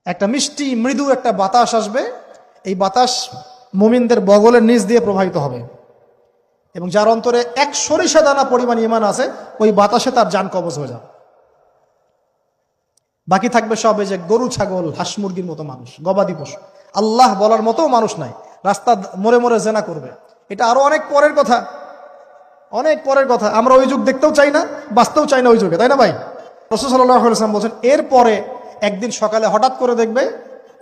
একটা মিষ্টি মৃদু একটা বাতাস আসবে, এই বাতাস মুমিনদের বগলের নিচ দিয়ে প্রবাহিত হবে, এবং যার অন্তরে এক সরিষা দানা পরিমাণ ঈমান আছে ওই বাতাসে তার জান কবজ হয়ে যাবে। বাকি থাকবে সব এই যে গরু ছাগল হাঁস মুরগির মতো মানুষ, গবাদি পশু, আল্লাহ বলার মতো মানুষ নাই, রাস্তা মোড়ে মোড়ে জেনা করবে। এটা আরো অনেক পরের কথা, অনেক পরের কথা। আমরা ওই যুগ দেখতেও চাই না, বাঁচতেও চাই না ওই যুগে, তাই না ভাই? রাসূল সাল্লাল্লাহু আলাইহি ওয়াসাল্লাম বলছেন এরপরে একদিন সকালে হঠাৎ করে দেখবে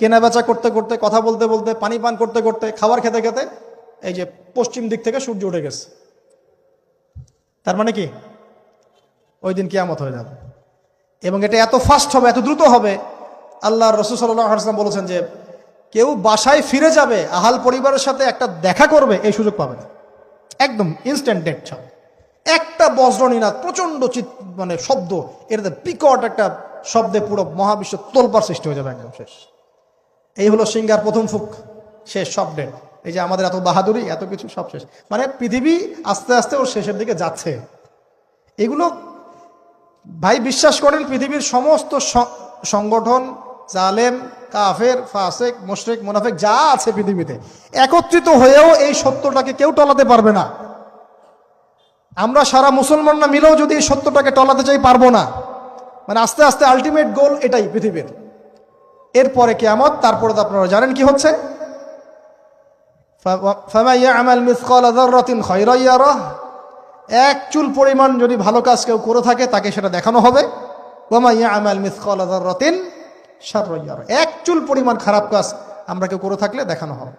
কেনা বেচা করতে করতে, কথা বলতে বলতে, পানি পান করতে করতে, খাবার খেতে খেতে এই যে পশ্চিম দিক থেকে সূর্য উঠে গেছে। তার মানে কি ওই দিন কিয়ামত হয়ে যাবে, এবং এটা এত ফাস্ট হবে, এত দ্রুত হবে। আল্লাহর রাসূল সাল্লাল্লাহু আলাইহি ওয়াসাল্লাম বলেছেন যে কেউ বাসায় ফিরে যাবে, আহাল পরিবারের সাথে একটা দেখা করবে, এই সুযোগ পাবে না। একদম ইনস্ট্যান্ট ডেট ছাড়। একটা বজ্রনীনাদ, প্রচন্ড মানে শব্দ, এটাতে বিকট একটা শব্দে পুরো মহাবিশ্ব তোলপাড় সৃষ্টি হয়ে যাবে, একদম শেষ। এই হলো সিঙ্গার প্রথম ফুক, শেষ, সব ডেট। এই যে আমাদের এত বাহাদুরি, এত কিছু, সব শেষ। মানে পৃথিবী আস্তে আস্তে ওর শেষের দিকে যাচ্ছে। এগুলো ভাই বিশ্বাস করেন, পৃথিবীর সমস্ত সংগঠন, জালেম, কাফের, ফাসেক, মুশরিক, মুনাফিক যা আছে পৃথিবীতে, একত্রিত হয়েও এই সত্যটাকে কেউ টলাতে পারবে না। আমরা সারা মুসলমানরা মিলেও যদি এই সত্যটাকে টলাতে চাই, পারবো না। মানে আস্তে আস্তে আলটিমেট গোল এটাই পৃথিবীর। এরপরে কিয়ামত, তারপরে তো আপনারা জানেন কি হচ্ছে, ফামান ইয়া'মাল মিসকালা যাররাতিন খায়রান ইয়ারাহ, এক চুল পরিমাণ যদি ভালো কাজ কেউ করে থাকে তাকে সেটা দেখানো হবে। ওয়া মান ইয়া'মাল মিসকালা যাররাতিন শাররান ইয়ারাহ, এক চুল পরিমাণ খারাপ কাজ আমরা কেউ করে থাকলে দেখানো হবে।